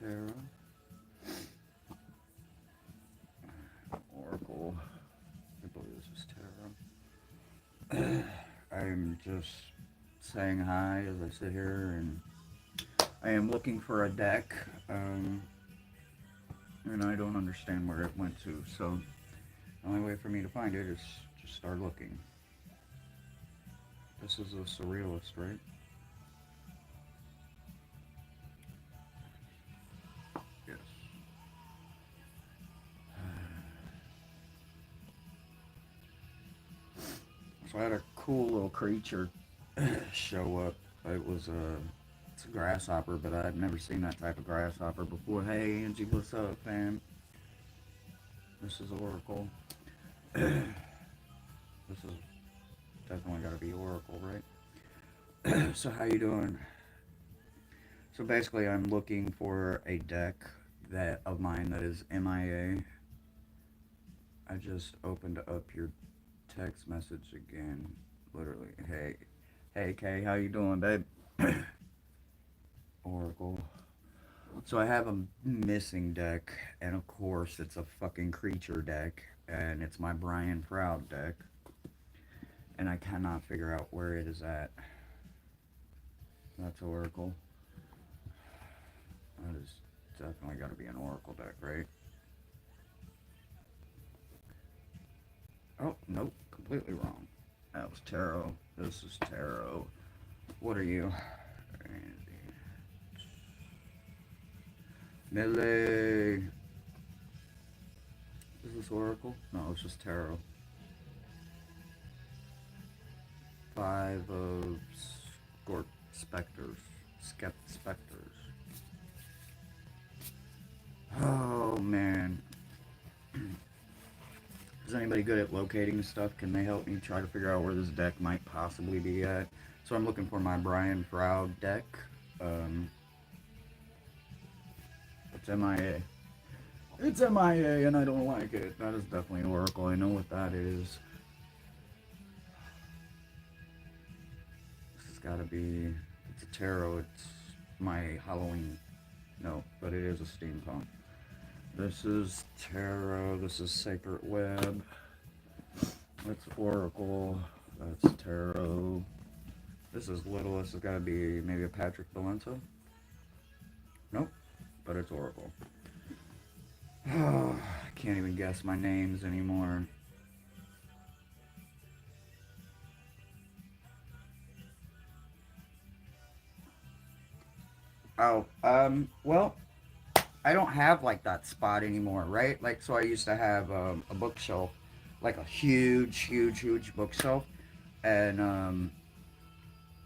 tarot. Oracle. I believe this is tarot. I'm just saying hi as I sit here, and I am looking for a deck, and I don't understand where it went to, so the only way for me to find it is just start looking. This is a surrealist, right? Yes. So I had a cool little creature show up. It's a grasshopper, but I've never seen that type of grasshopper before. Hey Angie, what's up, fam? This is Oracle. This is definitely got to be Oracle, right? So how you doing? So basically, I'm looking for a deck that of mine that is MIA. I just opened up your text message again. Literally, hey Kay, how you doing, babe? Oracle. So I have a missing deck, and of course it's a fucking creature deck, and it's my Brian Proud deck, and I cannot figure out where it is at. That's Oracle. That is definitely got to be an Oracle deck, right? Oh, nope, completely wrong. That was tarot. This is tarot. What are you? Melee. Is this Oracle? No, it's just tarot. Five of specters. Specters. Oh, man. Is anybody good at locating stuff? Can they help me try to figure out where this deck might possibly be at? So I'm looking for my Brian Proud deck. It's MIA. It's MIA, and I don't like it. That is definitely an Oracle. I know what that is. This has got to be... It's a tarot. It's my Halloween. No, but it is a steampunk. This is tarot. This is Sacred Web. That's Oracle. That's tarot. This is little. This has got to be maybe a Patrick Valenta. Nope, but it's Oracle. Oh, I can't even guess my names anymore. Oh, well, I don't have like that spot anymore, right? Like, so I used to have a bookshelf, like a huge bookshelf, and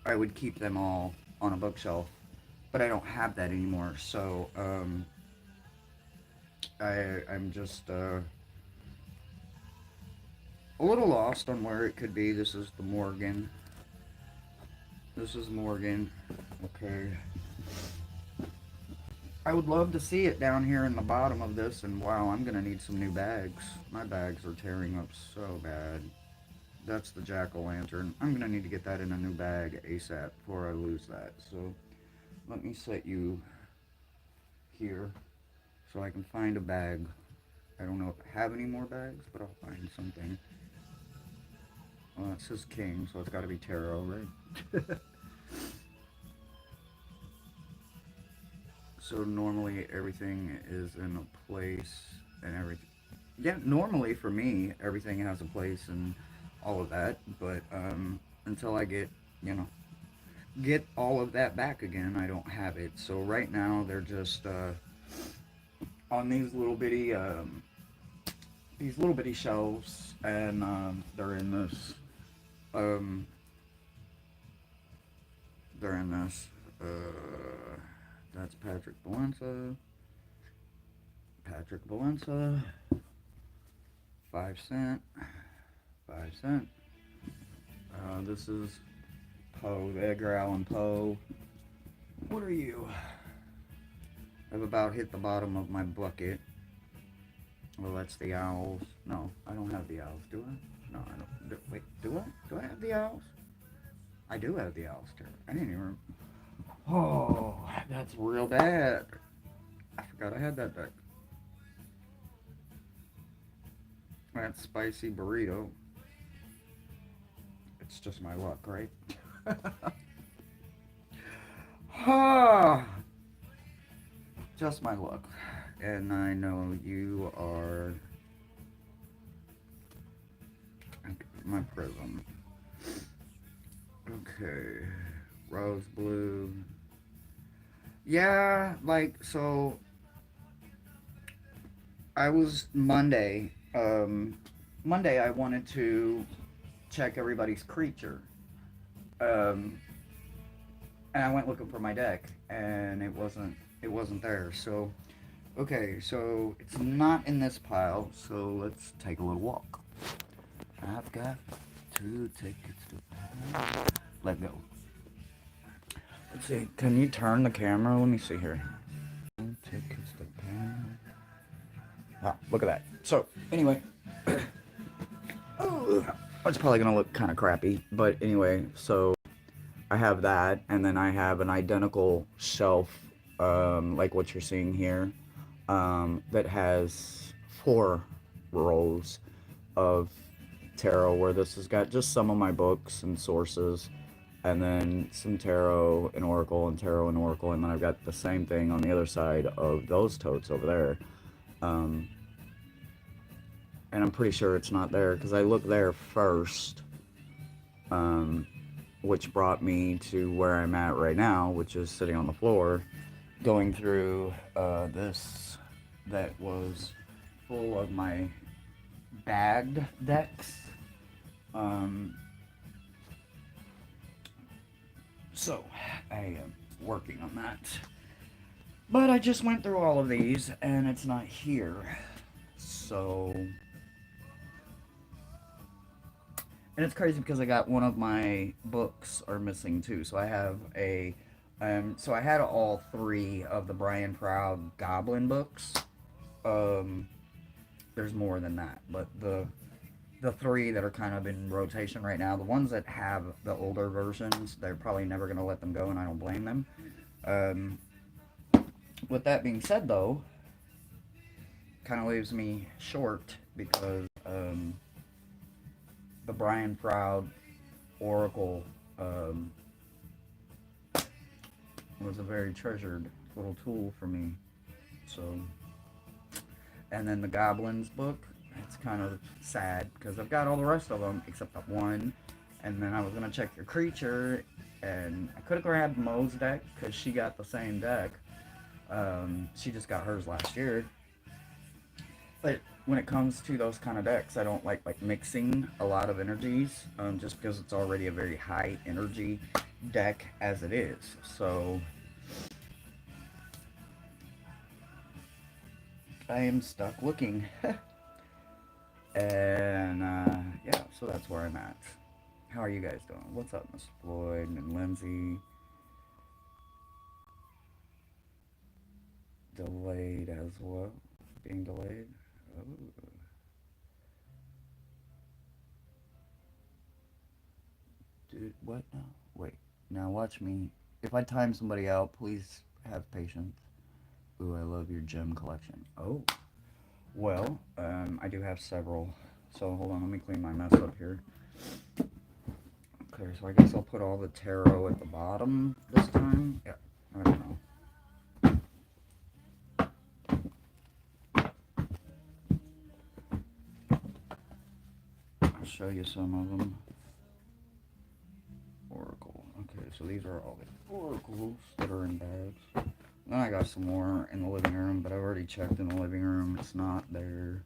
I would keep them all on a bookshelf, but I don't have that anymore. So I'm just a little lost on where it could be. This is the Morgan. This is Morgan. Okay. I would love to see it down here in the bottom of this, and wow, I'm gonna need some new bags. My bags are tearing up so bad. That's the jack-o'-lantern. I'm gonna need to get that in a new bag ASAP before I lose that. So let me set you here so I can find a bag. I don't know if I have any more bags, but I'll find something. Well, it says king, so it's got to be tarot, right? So normally everything is in a place and everything. Yeah, normally for me, everything has a place and all of that, but until I get all of that back again, I don't have it. So right now they're just on these little bitty shelves, and they're in this um, they're in this. That's Patrick Valenta. Patrick Valenta. 5 cent. 5 cent. This is Poe, Edgar Allan Poe. What are you? I've about hit the bottom of my bucket. Well, that's the owls. No, I don't have the owls, do I? No, I don't. Wait, do I? Do I have the owls? I do have the owls, too. I didn't even... Oh, that's real bad. God, I had that deck. That spicy burrito. It's just my luck, right? Ah, just my luck. And I know you are my prism. Okay. Rose blue. Yeah, like, so I was Monday I wanted to check everybody's creature. Um, and I went looking for my deck, and it wasn't there. So, okay, so it's not in this pile, so let's take a little walk. I've got 2 tickets to let go. Let's see, can you turn the camera? Let me see here. 2 tickets to Ah, look at that. So, anyway, it's probably gonna look kind of crappy, but anyway, so I have that, and then I have an identical shelf, like what you're seeing here, that has 4 rows of tarot, where this has got just some of my books and sources, and then some tarot and oracle, and then I've got the same thing on the other side of those totes over there. Um, and I'm pretty sure it's not there because I looked there first, um, which brought me to where I'm at right now, which is sitting on the floor, going through this that was full of my bagged decks. Um, so I am working on that. But I just went through all of these and it's not here. So, and it's crazy because I got one of my books are missing too. So I have so I had all 3 of the Brian Proud Goblin books. Um, there's more than that, but the 3 that are kind of in rotation right now, the ones that have the older versions, they're probably never going to let them go, and I don't blame them. With that being said, though, kind of leaves me short because the Brian Proud Oracle was a very treasured little tool for me. So, and then the Goblins book, it's kind of sad because I've got all the rest of them except that one. And then I was gonna check your creature, and I could have grabbed Mo's deck because she got the same deck. She just got hers last year. But when it comes to those kind of decks, I don't like mixing a lot of energies, just because it's already a very high energy deck as it is. So I am stuck looking. And yeah, so that's where I'm at. How are you guys doing? What's up, Mr. Floyd and Lindsay? Delayed as well. Being delayed. Oh. Dude, what now? Wait. Now watch me. If I time somebody out, please have patience. Ooh, I love your gem collection. Oh. Well, I do have several. So hold on, let me clean my mess up here. Okay, so I guess I'll put all the tarot at the bottom this time. Yeah, I don't know. I'll show you some of them. Oracle. Okay, so these are all the oracles that are in bags. Then I got some more in the living room, but I've already checked in the living room. It's not there.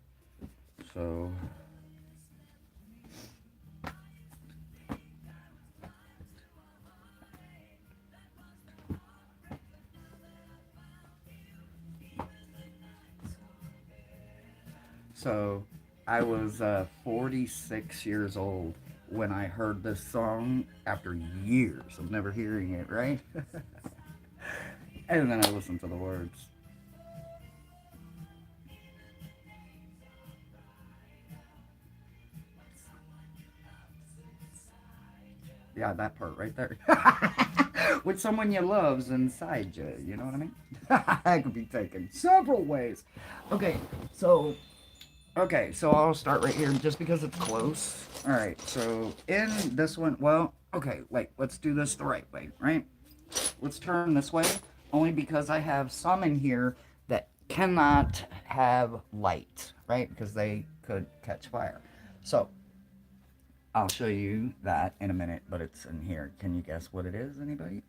So So I was 46 years old when I heard this song after years of never hearing it, right? And then I listened to the words. Yeah, that part right there. with someone you love's inside you. You know what I mean? That could be taken several ways. Okay, so I'll start right here just because it's close. All right, so in this one, well, okay, wait, let's do this the right way, right? Let's turn this way, only because I have some in here that cannot have light, right? Because they could catch fire. So I'll show you that in a minute, but it's in here. Can you guess what it is, anybody?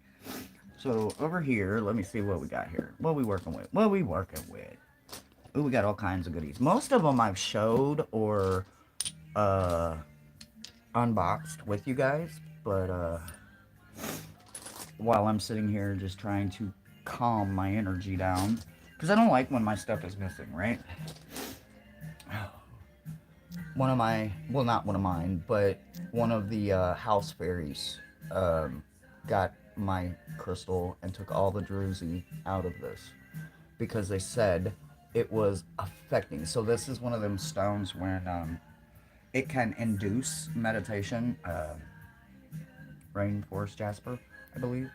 So over here, let me see what we got here. What we working with? What we working with? Ooh, we got all kinds of goodies. Most of them I've showed or unboxed with you guys, but while I'm sitting here just trying to calm my energy down, because I don't like when my stuff is missing, right? One of my, well, not one of mine, but one of the house fairies got my crystal and took all the druzy out of this because they said it was affecting. So this is one of them stones when it can induce meditation. Rainforest jasper, I believe.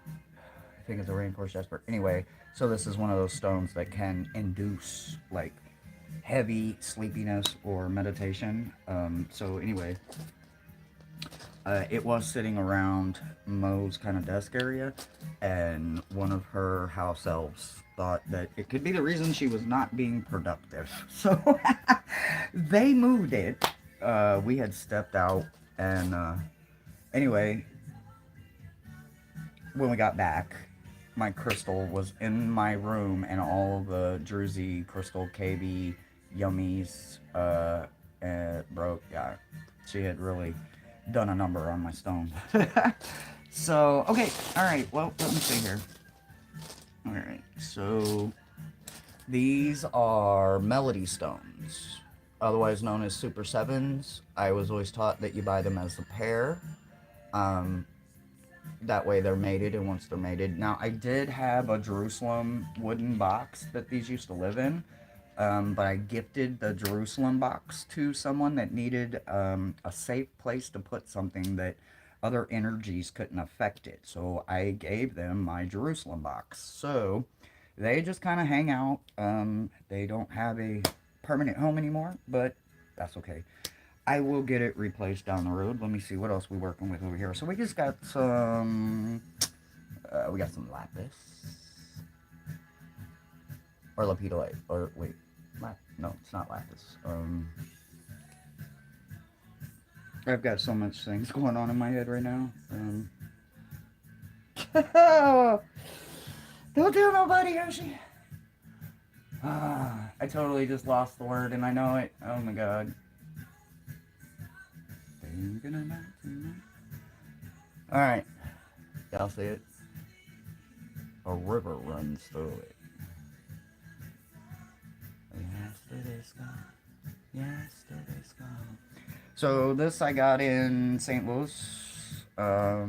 I think it's a rainforest jasper. Anyway, so this is one of those stones that can induce like heavy sleepiness or meditation. So anyway, it was sitting around Mo's kind of desk area, and one of her house elves thought that it could be the reason she was not being productive. So they moved it. We had stepped out, and anyway, when we got back, my crystal was in my room, and all the druzy crystal KB yummies broke. Yeah, she had really done a number on my stone. So, okay, alright, well, let me see here. Alright, so these are melody stones, otherwise known as Super Sevens. I was always taught that you buy them as a pair. That way they're mated, and once they're mated. Now, I did have a Jerusalem wooden box that these used to live in, but I gifted the Jerusalem box to someone that needed a safe place to put something that other energies couldn't affect it. So I gave them my Jerusalem box. So they just kind of hang out. They don't have a permanent home anymore, but that's okay. I will get it replaced down the road. Let me see what else we're working with over here. So we just got some, we got some lapis. Or lapidolite. Or, wait, no, it's not lapis. I've got so much things going on in my head right now. Don't tell nobody, Hershe. I totally just lost the word, and I know it. Oh my god. Alright. Y'all see it? A river runs through it. Yesterday's gone. Yesterday's gone. So this I got in St. Louis. A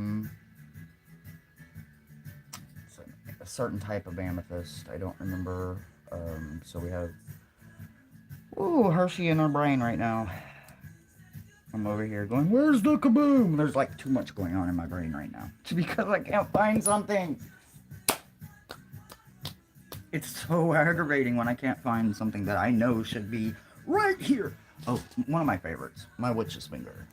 certain type of amethyst. I don't remember. So we have Hershe in our brain right now. I'm over here going, where's the kaboom? There's like too much going on in my brain right now. Because I can't find something. It's so aggravating when I can't find something that I know should be right here. Oh, one of my favorites. My witch's finger.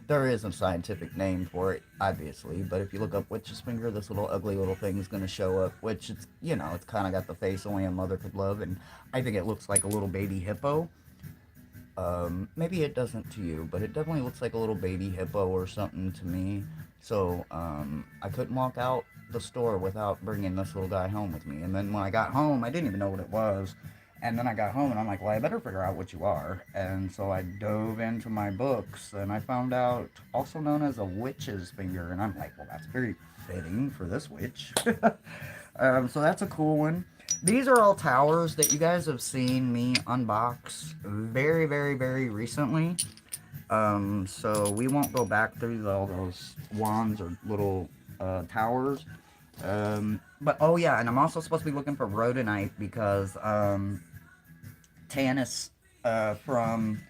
There is a scientific name for it, obviously. But if you look up witch's finger, this little ugly little thing is going to show up. Which, it's, you know, it's kind of got the face only a mother could love. And I think it looks like a little baby hippo. Maybe it doesn't to you, but it definitely looks like a little baby hippo or something to me. So, I couldn't walk out the store without bringing this little guy home with me. And then when I got home, I didn't even know what it was. And then I got home and I'm like, well, I better figure out what you are. And so I dove into my books and I found out also known as a witch's finger. And I'm like, well, that's very fitting for this witch. So that's a cool one. These are all towers that you guys have seen me unbox very, very, very recently. So we won't go back through all those wands or little towers. But, oh yeah, and I'm also supposed to be looking for rhodonite because Tanis from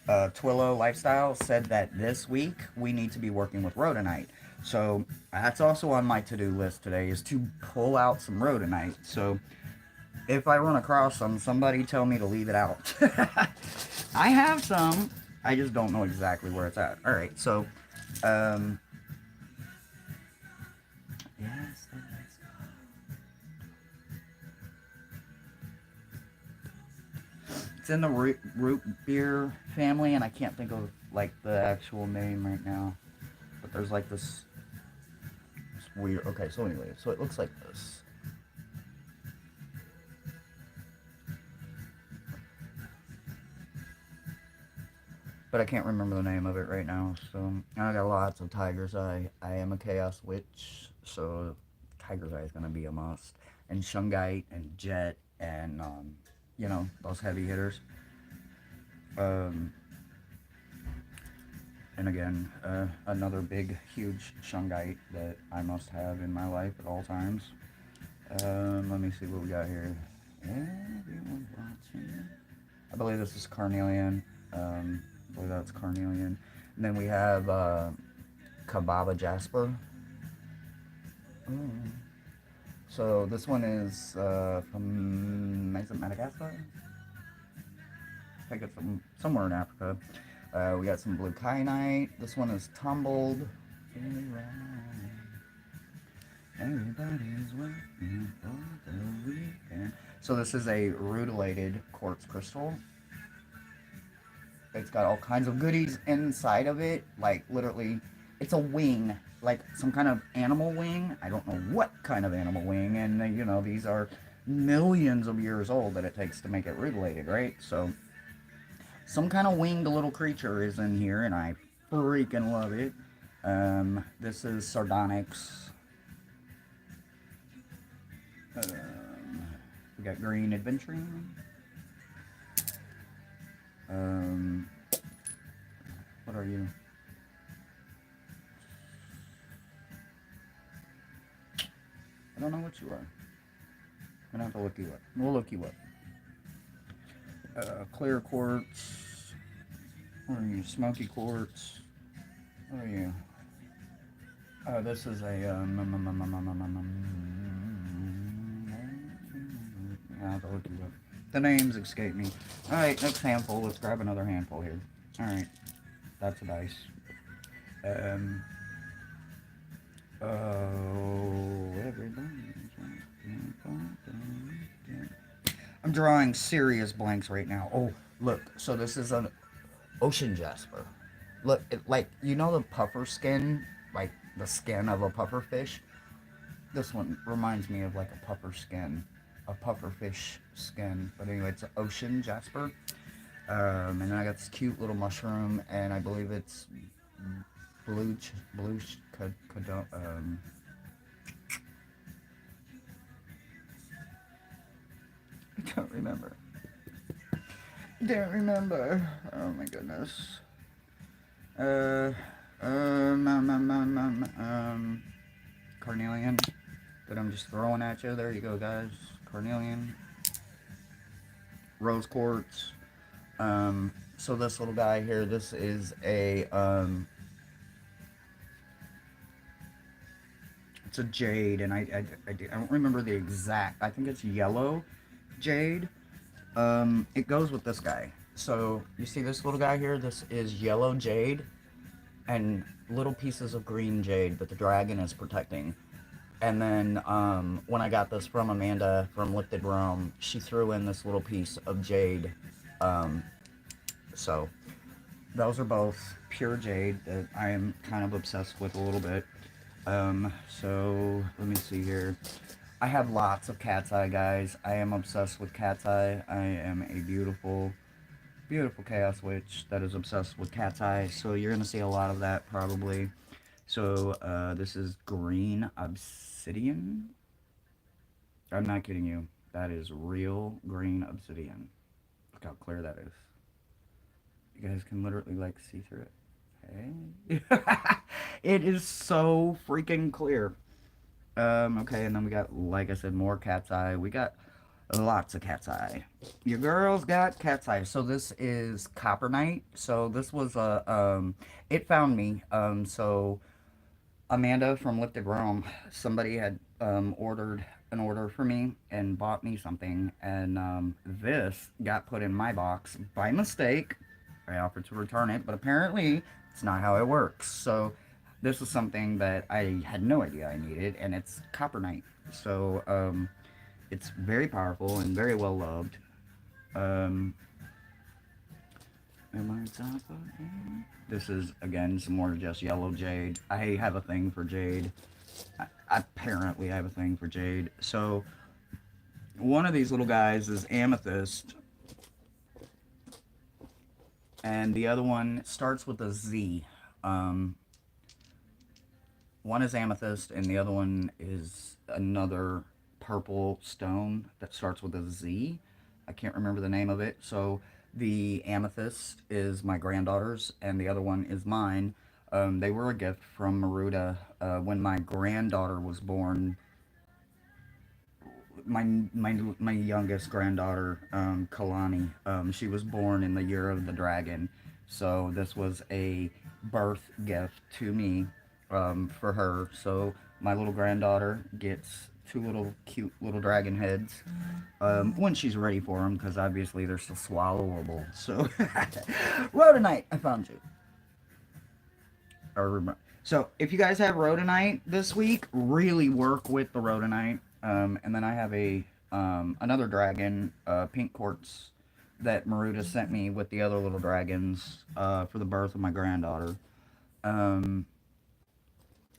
Twillo Lifestyle said that this week we need to be working with rhodonite. So that's also on my to-do list today, is to pull out some rhodonite. So if I run across some, somebody tell me to leave it out. I have some. I just don't know exactly where it's at. All right, so yes, it's in the root beer family, and I can't think of like the actual name right now. But there's like this weird. Okay, so anyway, so it looks like this. But I can't remember the name of it right now. So I got lots of tiger's eye. I am a chaos witch, so tiger's eye is gonna be a must. And shungite and jet and you know, those heavy hitters. Um, and again, another big, huge shungite that I must have in my life at all times. Let me see what we got here. Everyone's watching. I believe this is carnelian. I believe that's carnelian. And then we have Kababa Jasper. Mm. So this one is from Madagascar. I think it's from somewhere in Africa. We got some blue kyanite. This one is tumbled. Everybody's working for the weekend. So this is a rutilated quartz crystal. It's got all kinds of goodies inside of it. Like literally, it's a wing, like some kind of animal wing. I don't know what kind of animal wing. And you know, these are millions of years old that it takes to make it rutilated, right? So some kind of winged little creature is in here, and I freaking love it. This is sardonyx. We got green adventuring. What are you? I don't know what you are. I'm gonna have to look you up. We'll look you up. Clear quartz. What are you? Smoky quartz. What are you? This is a. I'll have to look you up. The names escape me. Alright, next handful. Let's grab another handful here. Alright. That's a dice. I'm drawing serious blanks right now. Oh, look. So this is an ocean jasper. Look, like, you know the puffer skin? Like, the skin of a puffer fish? This one reminds me of, like, a puffer skin. A puffer fish skin. But anyway, it's an ocean jasper. And then I got this cute little mushroom, and I believe it's blue, I don't remember. Don't remember. Oh my goodness. Carnelian that I'm just throwing at you. There you go, guys. Carnelian. Rose quartz. So this little guy here, this is a, it's a jade, and I don't remember the exact, I think it's yellow jade. It goes with this guy. So you see this little guy here, this is yellow jade and little pieces of green jade that the dragon is protecting. And then when I got this from Amanda from Lifted Rome, she threw in this little piece of jade. So those are both pure jade that I am kind of obsessed with a little bit. So let me see here. I have lots of cat's eye, guys. I am obsessed with cat's eye. I am a beautiful, beautiful chaos witch that is obsessed with cat's eye. So you're going to see a lot of that probably. So this is green obsidian. I'm not kidding you. That is real green obsidian. Look how clear that is. You guys can literally like see through it. Hey. It is so freaking clear. Okay, and then we got, like I said, more cat's eye. We got lots of cat's eye. Your girl's got cat's eye. So this is copper night. So this was a, it found me. So Amanda from Lifted Realm, somebody had ordered an order for me and bought me something, and this got put in my box by mistake. I offered to return it, but apparently it's not how it works. So this is something that I had no idea I needed, and it's copper. So it's very powerful and very well loved. Um, Am I top of it? This is again some more just yellow jade. I have a thing for jade. Apparently, I have a thing for jade. So one of these little guys is amethyst, and the other one starts with a Z. Um, One is amethyst, and the other one is another purple stone that starts with a Z. I can't remember the name of it. So the amethyst is my granddaughter's, and the other one is mine. They were a gift from Maruda when my granddaughter was born. My youngest granddaughter, Kalani, she was born in the year of the dragon. So this was a birth gift to me for her. So my little granddaughter gets two little cute little dragon heads when she's ready for them, because obviously they're still swallowable. So, Rhodonite, I found you. So if you guys have rhodonite this week, really work with the rhodonite. And then I have a another dragon, pink quartz, that Maruda sent me with the other little dragons for the birth of my granddaughter. Um,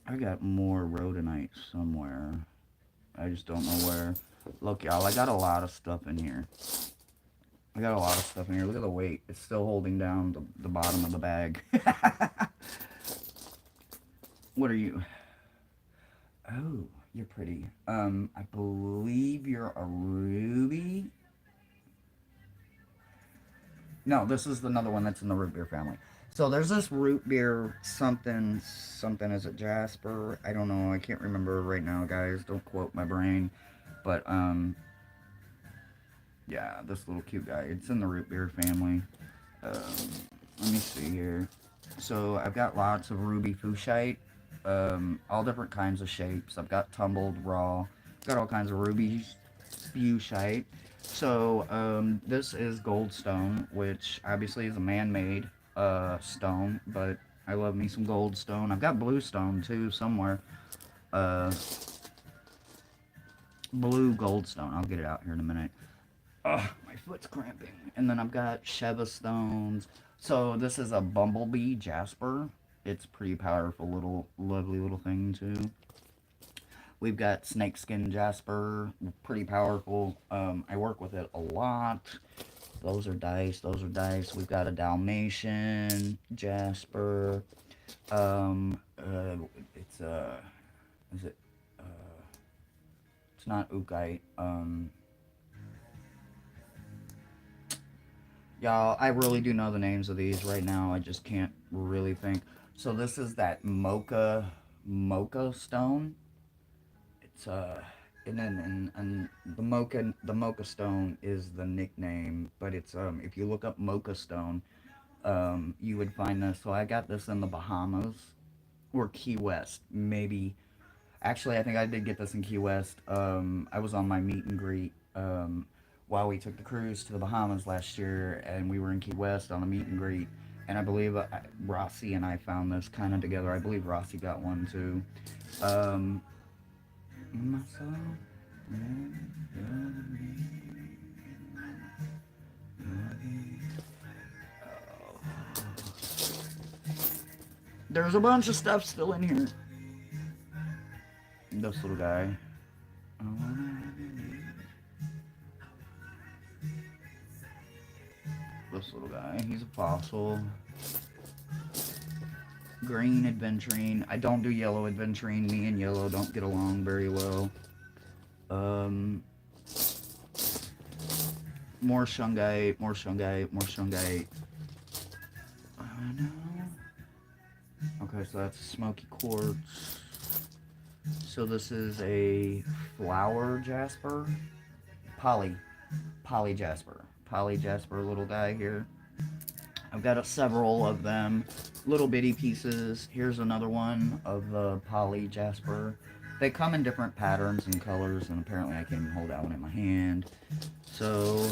I got more rhodonite somewhere. I just don't know where. Look, y'all, I got a lot of stuff in here. I got a lot of stuff in here. Look at the weight. It's still holding down the bottom of the bag. What are you? Oh, you're pretty. I believe you're a ruby. No, this is another one that's in the root beer family. So there's this root beer something something. Is it Jasper? I don't know. I can't remember right now, guys. Don't quote my brain. But yeah, this little cute guy. It's in the root beer family. Um, Let me see here. So I've got lots of ruby fuchsite, all different kinds of shapes. I've got tumbled raw. Got all kinds of ruby fuchsite. So this is goldstone, which obviously is a man-made stone, but I love me some goldstone. I've got bluestone too somewhere. Uh, Blue goldstone. I'll get it out here in a minute. Ugh, my foot's cramping. And then I've got Sheva stones. So this is a bumblebee jasper. It's pretty powerful little, lovely little thing too. We've got snakeskin jasper, pretty powerful. I work with it a lot. Those are dice. Those are dice. We've got a Dalmatian jasper. It's is it? Uh, it's not ukite. Y'all, I really do know the names of these right now. I just can't really think. So this is that mocha stone. It's and the mocha stone is the nickname, but it's if you look up mocha stone, you would find this. So I got this in the Bahamas or Key West, maybe. Actually, I think I did get this in Key West. I was on my meet and greet while we took the cruise to the Bahamas last year, and we were in Key West on a meet and greet. And I believe Rossi and I found this kind of together. I believe Rossi got one too. Um, There's a bunch of stuff still in here. This little guy. This little guy. He's a fossil. Green adventurine. I don't do yellow adventurine. Me and yellow don't get along very well. Um, More shungite. More shungite. More shungite. No. Okay, so that's smoky quartz. So this is a flower jasper. Poly jasper. Poly jasper little guy here. I've got several of them, little bitty pieces. Here's another one of the poly jasper. They come in different patterns and colors, and apparently I can't even hold that one in my hand. So,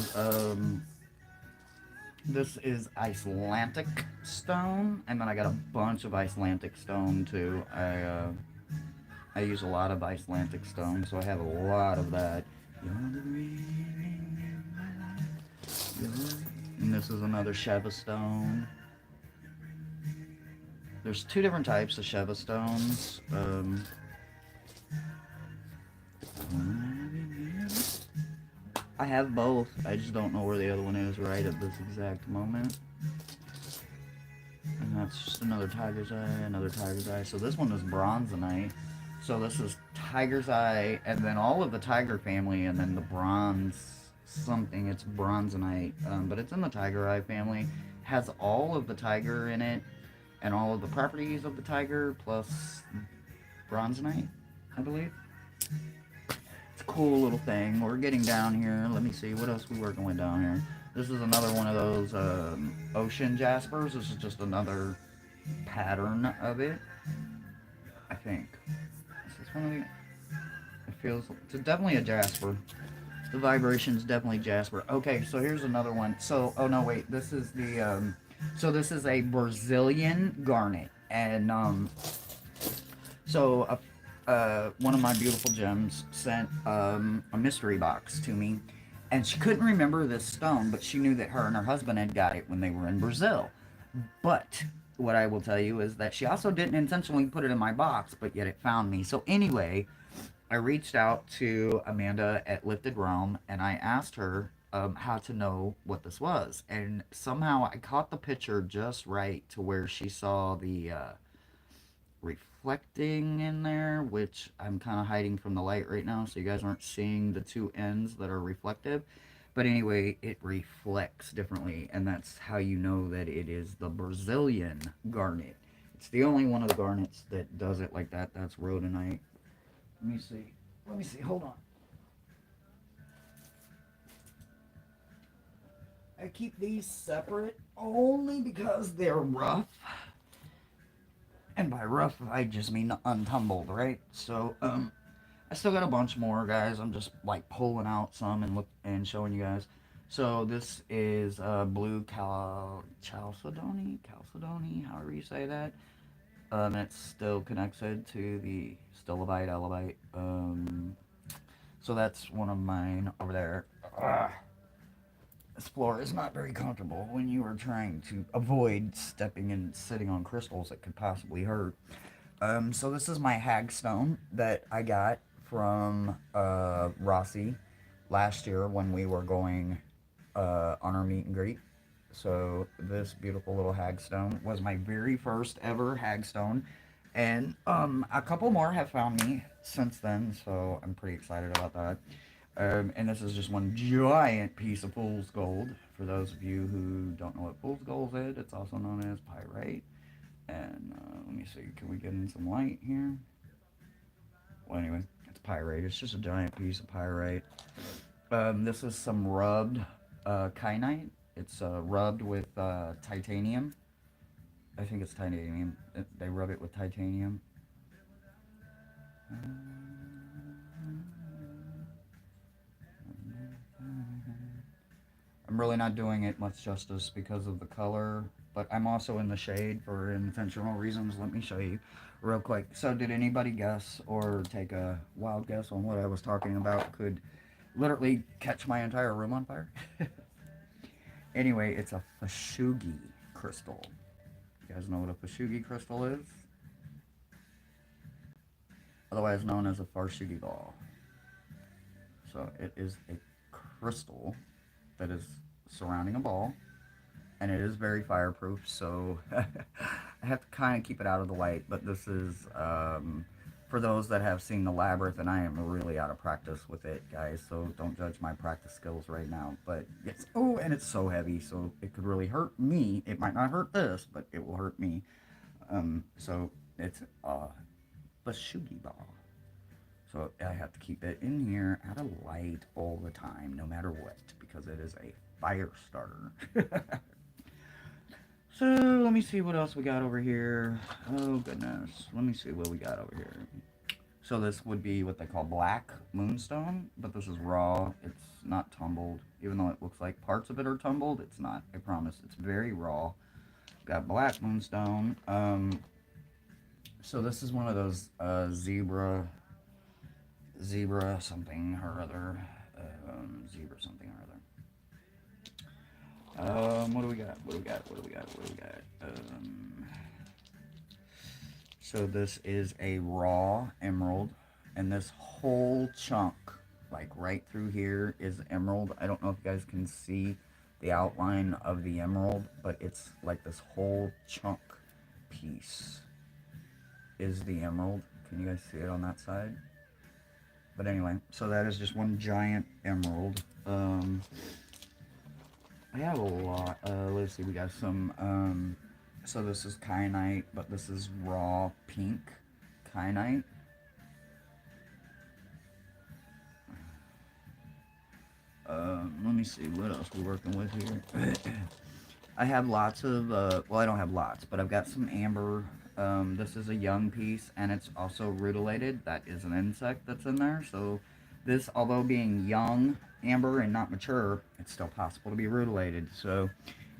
this is Icelandic stone, and then I got a bunch of Icelandic stone too. I use a lot of Icelandic stone, so I have a lot of that. And this is another Sheva stone. There's two different types of Sheva stones. I have both. I just don't know where the other one is right at this exact moment. And that's just another tiger's eye, another tiger's eye. So this one is bronzonite. So this is tiger's eye, and then all of the tiger family, and then the bronze something. It's bronzonite, but it's in the tiger eye family. Has all of the tiger in it, and all of the properties of the tiger, plus bronzonite, I believe. It's a cool little thing. We're getting down here. Let me see, what else we working with down here? This is another one of those ocean jaspers. This is just another pattern of it, I think. Is this one of the... It feels... It's definitely a jasper. The vibration's definitely jasper. Okay, so here's another one. So, oh no, wait. This is the... So this is a Brazilian garnet. And, so one of my beautiful gems sent a mystery box to me, and she couldn't remember this stone, but she knew that her and her husband had got it when they were in Brazil. But what I will tell you is that she also didn't intentionally put it in my box, but yet it found me. So anyway, I reached out to Amanda at Lifted Realm, and I asked her how to know what this was, and somehow I caught the picture just right to where she saw the reflecting in there, which I'm kind of hiding from the light right now, so you guys aren't seeing the two ends that are reflective. But anyway, it reflects differently, and that's how you know that it is the Brazilian garnet. It's the only one of the garnets that does it like that. That's rhodonite. Let me see. Let me see. Hold on. I keep these separate only because they're rough. And by rough, I just mean untumbled, right? So, I still got a bunch more, guys. I'm just like pulling out some and showing you guys. So this is blue chalcedony, however you say that. It's still connected to the stilobite, elevite. So that's one of mine over there. This floor is not very comfortable when you are trying to avoid stepping and sitting on crystals that could possibly hurt. So this is my hagstone that I got from Rossi last year when we were going on our meet and greet. So this beautiful little hagstone was my very first ever hagstone, and a couple more have found me since then, so I'm pretty excited about that. And this is just one giant piece of fool's gold. For those of you who don't know what fool's gold is, it's also known as pyrite. And let me see, can we get in some light here? Well, anyway, it's pyrite. It's just a giant piece of pyrite. This is some rubbed kyanite. It's rubbed with titanium. I think it's titanium. They rub it with titanium. I'm really not doing it much justice because of the color, but I'm also in the shade for intentional reasons. Let me show you real quick. So did anybody guess or take a wild guess on what I was talking about? Could literally catch my entire room on fire? Anyway, it's a Fashugi crystal. You guys know what a Fashugi crystal is? Otherwise known as a Farshugi ball. So it is a crystal that is surrounding a ball, and it is very fireproof, so I have to kind of keep it out of the light. But this is for those that have seen the labyrinth, and I am really out of practice with it, guys, so don't judge my practice skills right now. But it's, oh, and it's so heavy, so it could really hurt me. It might not hurt this, but it will hurt me. So it's a Bashugi ball. So I have to keep it in here out of light all the time, no matter what, because it is a fire starter. So let me see what else we got over here. Oh goodness, let me see what we got over here. So this would be what they call black moonstone, but this is raw. It's not tumbled, even though it looks like parts of it are tumbled. It's not. I promise. It's very raw. Got black moonstone. So this is one of those zebra something or other. Zebra something or other. What do we got? What do we got? What do we got? What do we got? So this is a raw emerald, and this whole chunk, like right through here, is emerald. I don't know if you guys can see the outline of the emerald, but it's like this whole chunk piece is the emerald. Can you guys see it on that side? But anyway, so that is just one giant emerald. I have a lot. Let's see, we got some, so this is kyanite, but this is raw pink kyanite. Let me see, what else we're working with here. I have lots of, well, I don't have lots, but I've got some amber. This is a young piece, and it's also rutilated. That is an insect that's in there, so this, although being young amber and not mature, it's still possible to be rutilated. So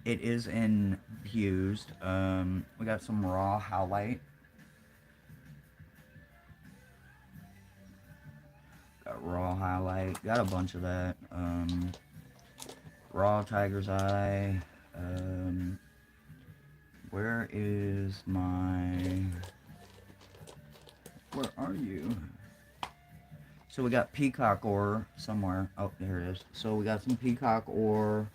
it is infused. We got some raw howlite. Got raw highlight. Got a bunch of that. Raw tiger's eye. Where is my... Where are you? So we got peacock ore somewhere. Oh, there it is. So we got some peacock ore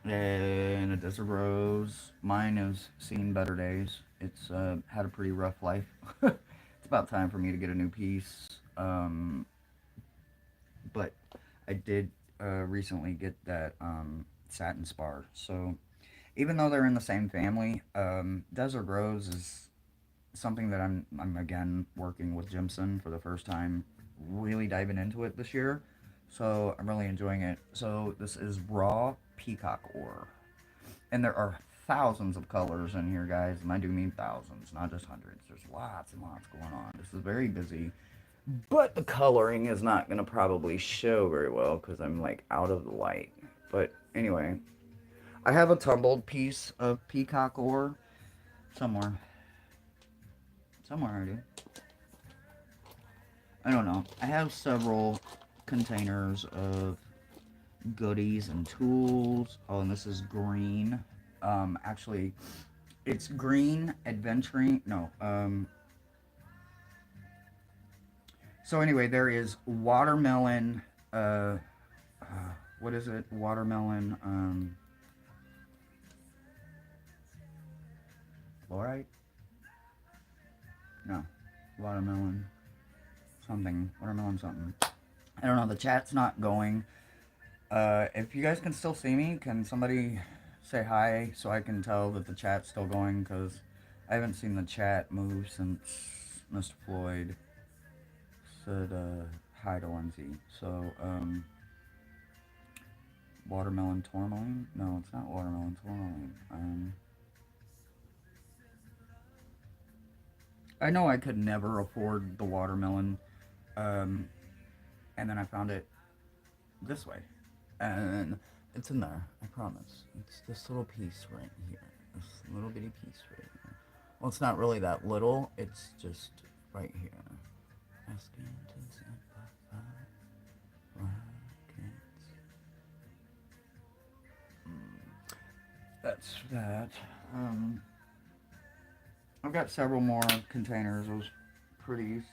and a desert rose. Mine has seen better days. It's had a pretty rough life. It's about time for me to get a new piece. But I did recently get that satin spar. So even though they're in the same family, desert rose is something that I'm again working with Jimson for the first time, really diving into it this year. So I'm really enjoying it. So this is raw peacock ore, and there are thousands of colors in here, guys, and I do mean thousands, not just hundreds. There's lots and lots going on. This is very busy, but the coloring is not going to probably show very well because I'm like out of the light. But anyway, I have a tumbled piece of peacock ore somewhere. Somewhere I do. I don't know. I have several containers of goodies and tools. Oh, and this is green. Actually, it's green adventuring. No. So anyway, there is watermelon. What is it? Watermelon. Fluorite? No. Watermelon. Something. Watermelon something. I don't know. The chat's not going. If you guys can still see me, can somebody say hi so I can tell that the chat's still going? Because I haven't seen the chat move since Mr. Floyd said hi to Lindsay. So, watermelon tourmaline? No, it's not watermelon tourmaline. I know I could never afford the watermelon, and then I found it this way, and it's in there, I promise. It's this little piece right here, this little bitty piece right here. Well, it's not really that little, it's just right here. Asking to simplify brackets. That's that. I've got several more containers, those pretties.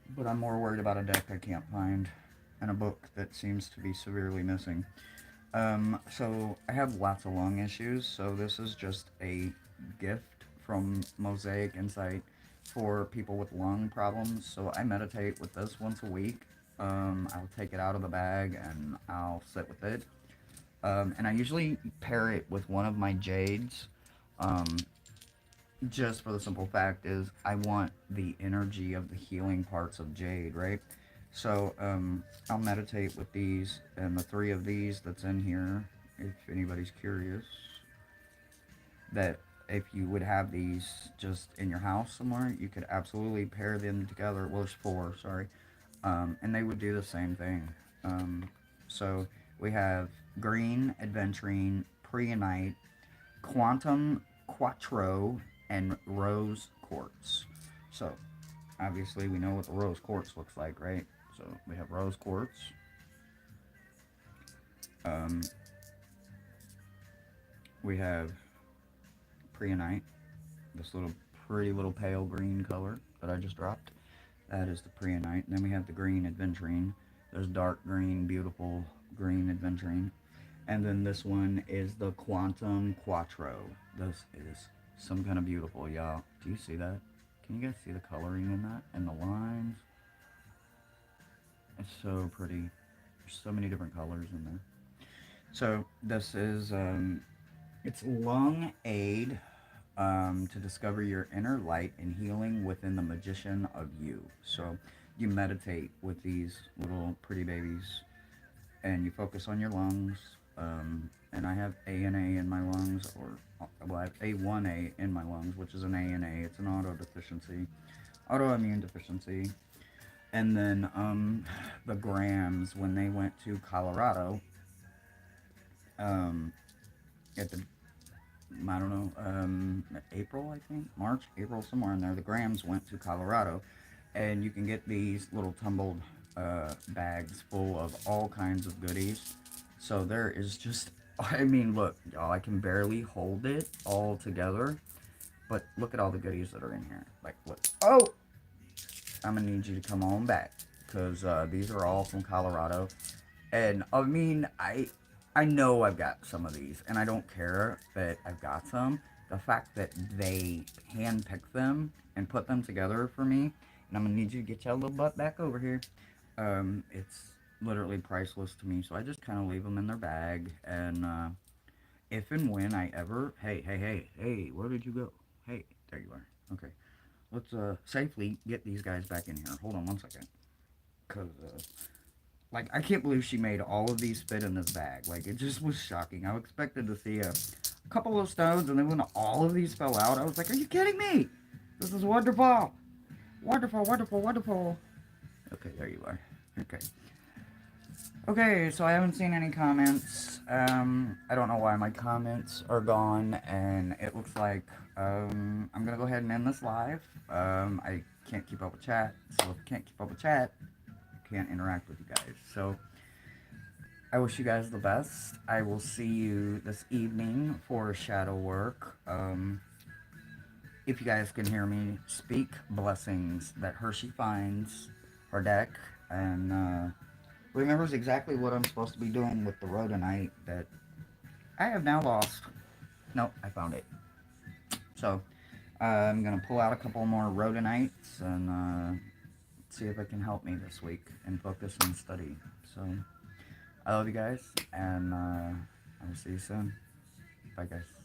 But I'm more worried about a deck I can't find and a book that seems to be severely missing. So I have lots of lung issues, so this is just a gift from Mosaic Insight for people with lung problems. So I meditate with this once a week. I'll take it out of the bag and I'll sit with it. And I usually pair it with one of my jades. Just for the simple fact is I want the energy of the healing parts of jade, right? So I'll meditate with these, and the three of these that's in here if anybody's curious, that if you would have these just in your house somewhere, you could absolutely pair them together. Well, there's four, sorry. And they would do the same thing. So we have green adventurine, preonite, quantum quattro, and rose quartz. So obviously we know what the rose quartz looks like, right? So we have rose quartz. Um, we have preonite, this little pretty little pale green color that I just dropped. That is the preonite. And then we have the green adventurine. There's dark green, beautiful green adventurine. And then this one is the quantum quattro. This is some kind of beautiful, y'all. Do you see that? Can you guys see the coloring in that? And the lines? It's so pretty. There's so many different colors in there. So this is, it's lung aid to discover your inner light and healing within the magician of you. So you meditate with these little pretty babies and you focus on your lungs. And I have ANA in my lungs, or well, I have A1A in my lungs, which is an ANA. It's an autoimmune deficiency. And then the Grams, when they went to Colorado, at the I don't know, April, I think, March, April, somewhere in there. The Grams went to Colorado, and you can get these little tumbled bags full of all kinds of goodies. So there is just, I mean, look, y'all, I can barely hold it all together, but look at all the goodies that are in here. Like, look, oh, I'm gonna need you to come on back, because these are all from Colorado. And I mean, I know I've got some of these, and I don't care that I've got some. The fact that they handpick them and put them together for me, and I'm gonna need you to get your little butt back over here. It's literally priceless to me. So I just kind of leave them in their bag, and if and when I ever, hey, where did you go? Hey, there you are. Okay, let's safely get these guys back in here. Hold on one second, cause like, I can't believe she made all of these fit in this bag. Like, it just was shocking. I expected to see a couple of stones, and then when all of these fell out, I was like, are you kidding me? This is wonderful. Wonderful, wonderful, wonderful. Okay, there you are. Okay. Okay, so I haven't seen any comments. I don't know why my comments are gone, and it looks like I'm going to go ahead and end this live. I can't keep up with chat, so if I can't keep up with chat, can't interact with you guys. So I wish you guys the best. I will see you this evening for shadow work. If you guys can hear me speak, blessings that Hershe finds her deck and remembers exactly what I'm supposed to be doing with the rhodonite that I have now lost. Nope, I found it. So I'm gonna pull out a couple more rhodonites and see if it can help me this week and focus and study. So I love you guys, and I will see you soon. Bye, guys.